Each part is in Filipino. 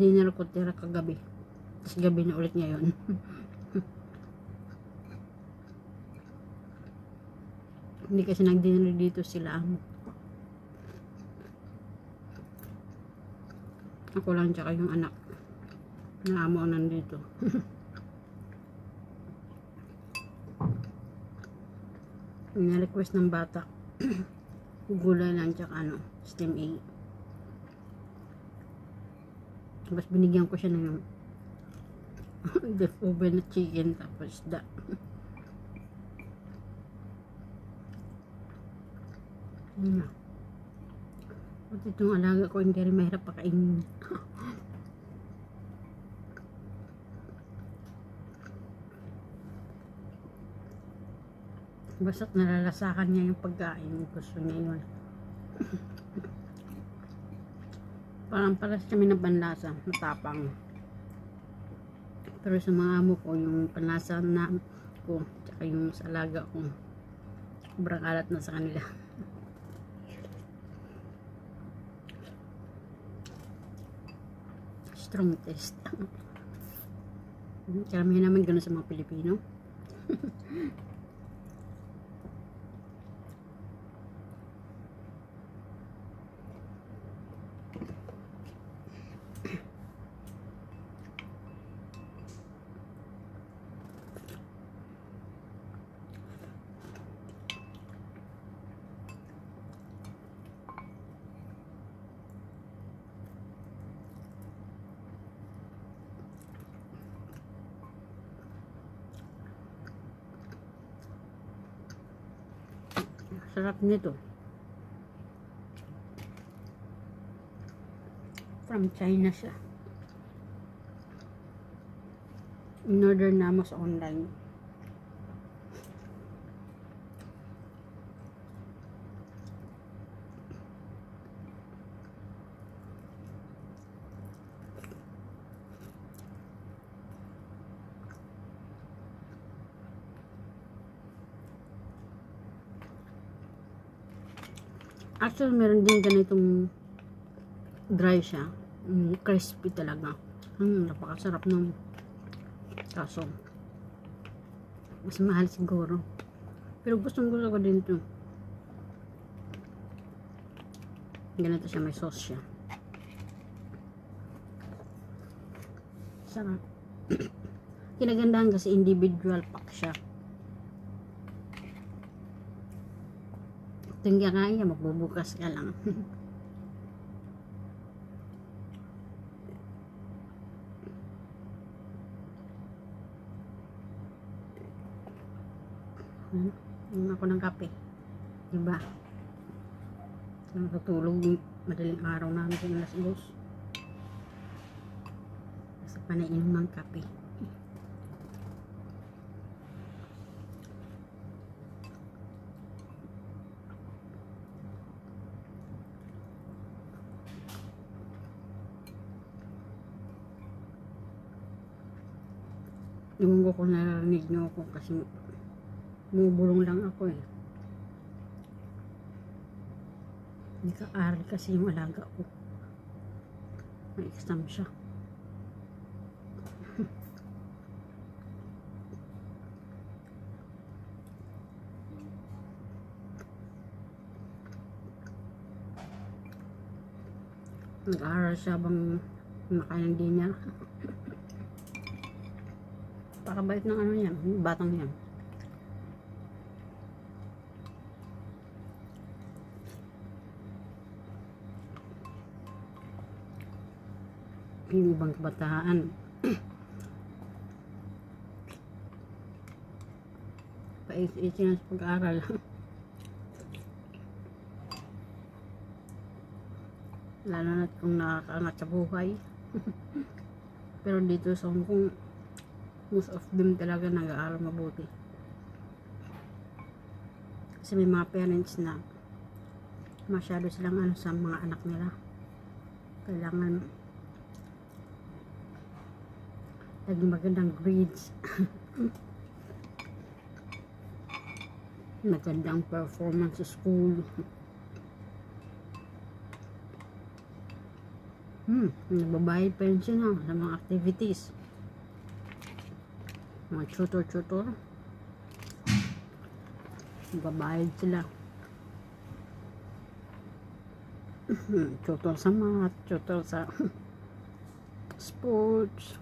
dinner ko tira kagabi. Tapos gabi na ulit ngayon. Hindi kasi nag-dinner dito sila. Ako lang tsaka yung anak. Na amo nandito. Na-request ng bata. Gulay lang tsaka steam egg. Tapos binigyan ko siya ng deep oven na chicken tapos isda. Yun na. At itong alaga ko hindi rin mahirap pakainin. Basta't nalalasakan niya yung pagkain. Gusto niya yun. Parang paras kami ng panlasa, matapang. Pero sa mga amo ko, yung panlasa na ko, tsaka yung sa alaga ko, sobrang alat na sa kanila. Strong taste. Karamihan naman gano'n sa mga Pilipino. Sarap nito. From China siya. In-order na mo sa online. Actually, meron din ganitong dry siya. Crispy talaga. Napakasarap ng kaso. Mas mahal siguro. Pero gustong gusto ko din ito. Ganito siya, may sauce siya. Sarap. Kinagandahan kasi individual pack siya. Tingnan nga niya, magbubukas ka lang. Ako ng kape. Diba? Natutulog yung madaling araw namin sa alas 2. Kasi panainom ng kape. Ewan ko kung narinig nyo ako kasi bumubulong lang ako eh. Nagka-aral kasi yung alaga ko. May exam siya. Nag-aaral siya bang nakain ng dinner. Pakabait ng ano yan, batang yan. Yung ibang kabataan pait-it yan sa pag-aaral. Lalo na kung nakakaangat sa buhay. Pero dito sa Hong Kong, most of them talaga nag-aaral mabuti. Kasi may mga parents na masyado silang ano sa mga anak nila. Kailangan laging magandang grades. Magandang performance sa school. Nagbabayad pa rin sila sa mga activities. Mga tutor. Nagbabayad sila. Tutor sa math, tutor sa sports.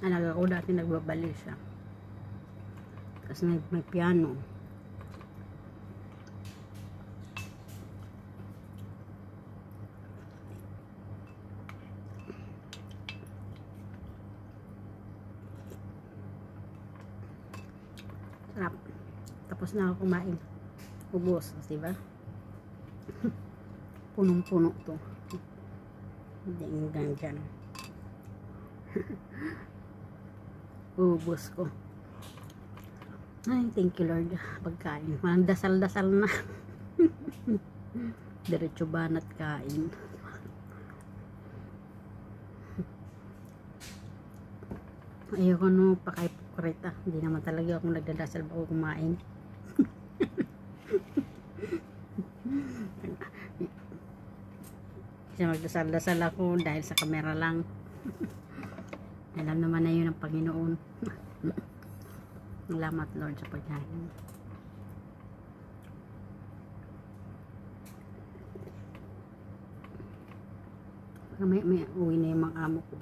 Alaga ko dati nagbabali siya. Kasi may piano. Sarap. Tapos na ako kumain. Ubos, diba? Punong-puno to. Hindi hanggang dyan. Ubos ko. Ay, thank you Lord. Pagkain. Walang dasal-dasal na. Diretso banat kain. Ayoko no, pakay-pukrita. Hindi naman talaga ako nagdadasal bago kumain. Kasi magdasal-dasal ako dahil sa kamera lang. Alam naman na yun ang Panginoon. Salamat Lord sa pagkain. May uwi na yung mga amo ko.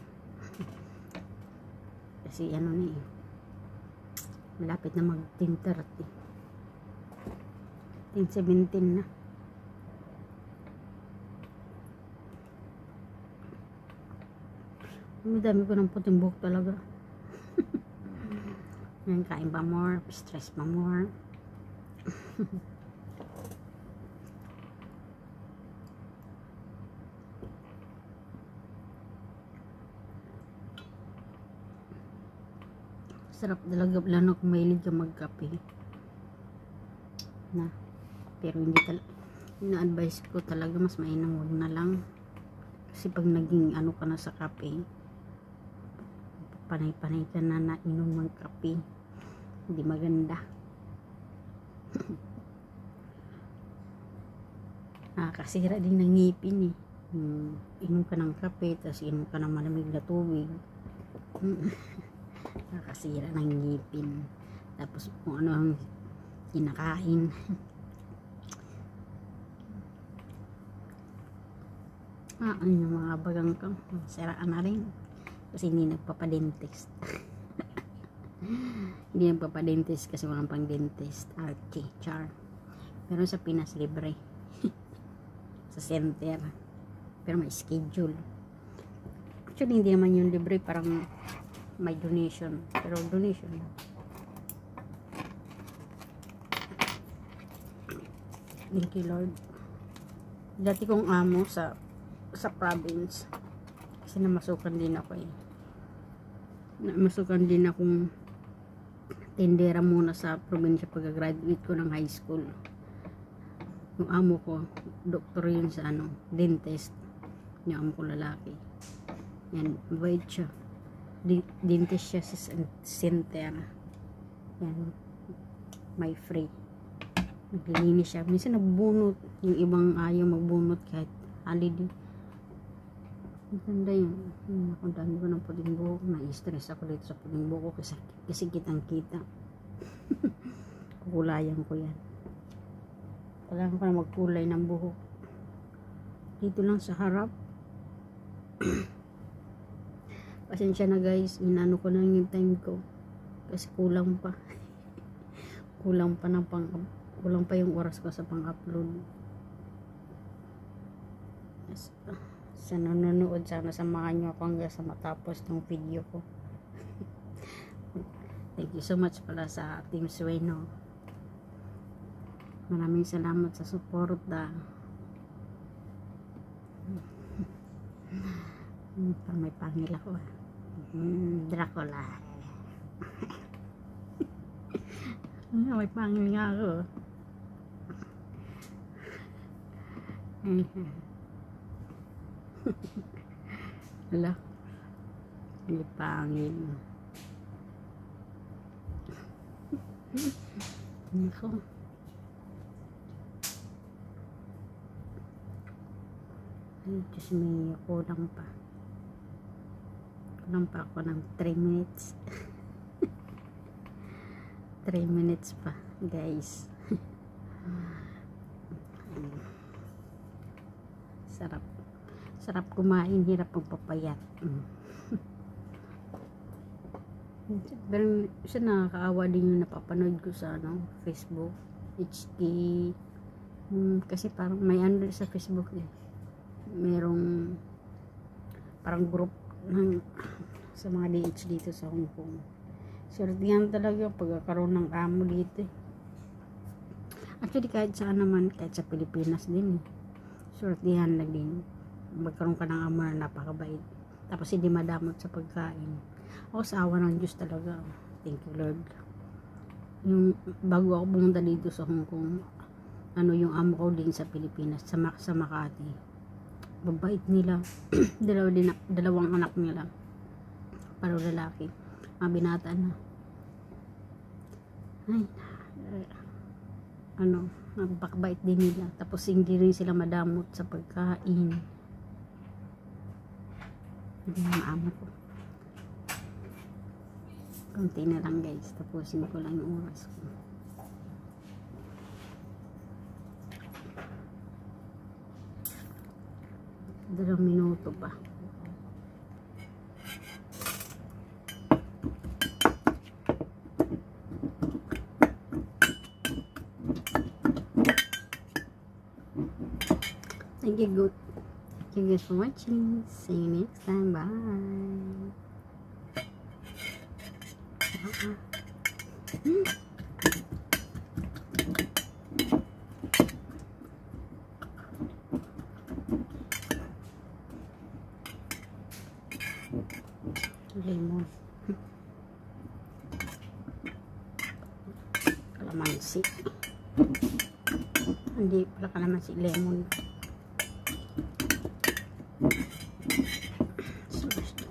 Kasi ano na eh. Malapit na mag 10:30. 10:17 na. Ang dami ko ng puting buhok talaga. Ngayon kain pa more, stress pa more. Sarap talaga lalo kung mahilig ka magkape. Na, pero hindi talaga. Ina-advise ko talaga mas mainam wag na lang. Kasi pag naging ano ka na sa kape, panay-panay ka na nainom ng kape. Hindi maganda. Nakakasira din ng ngipin eh. Inom ka ng kape, tapos inom ka ng malamig na tubig. Nakakasira ng ngipin. Tapos kung ano ang kinakain. Ano yung mga bagang ko, siraan na rin. Kasi hindi nagpapadentist. Hindi nagpapadentist kasi walang pang dentist. Okay, char. Pero sa Pinas libre. Sa center. Pero may schedule. Actually hindi naman yung libre, parang may donation. Pero donation. Thank you Lord. Dati kong amo sa province. Kasi namasukan din ako eh. Namasukan din akong tendera muna sa probinsya pagka-graduate ko ng high school. Yung amo ko, doktor yun sa ano, dentist. Yung amo ko lalaki. Yan, mabait siya. Dentist siya sa center. Yan, may free. Naglilinis siya. Minsan nagbunot. Yung ibang ayaw magbunot kahit holiday. Maganda yun. Ang dami ko ng puting buhok. Na-stress ako dito sa puting buhok kasi kitang-kita. Kukulayan ko yan. Kailangan ko na magkulay ng buhok. Dito lang sa harap. Pasensya na guys. Inano ko na yung time ko. Kasi kulang pa. Kulang pa yung oras ko sa pang-upload. Yes. Sa nanonood, sana samahan nyo ako hanggang sa matapos ng video ko. Thank you so much pala sa Team Sueno. Maraming salamat sa suporta. Parang may pangil ako. Dracula. May pangil nga ako. Hala, may pangil. Nako. Ay, Diyos me, kulang pa. Kulang pa ako ng 3 minutes. 3 minutes pa, guys. Sarap. Sarap kumain, hirap magpapayat. Pero isa nakakaawa din yung napapanood ko sa Facebook, HT. Kasi parang may ano sa Facebook merong parang group sa mga DH dito sa Hong Kong. Swertihan talaga pagkakaroon ng amo dito. Actually kahit saan naman, kahit sa Pilipinas din swertihan na din magkaroon ka ng amo na napakabait, tapos hindi madamot sa pagkain. Ako sa awa ng Diyos talaga, thank you Lord, yung bago ako pumunta dito sa Hong Kong, yung amo ko din sa Pilipinas, sa Makati, babait nila. Dalawang anak nila, pero lalaki, mga binata na. Ay, napakabait din nila, tapos hindi rin sila madamot sa pagkain. Hindi yung amo ko. Kunti na lang guys, tapusin ko lang yung oras ko. Dalawang minuto pa. Thank you guys for watching. See you next time. Bye. Lemon, kalamansi, hindi pala kalamansi, lemon.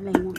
Lemon.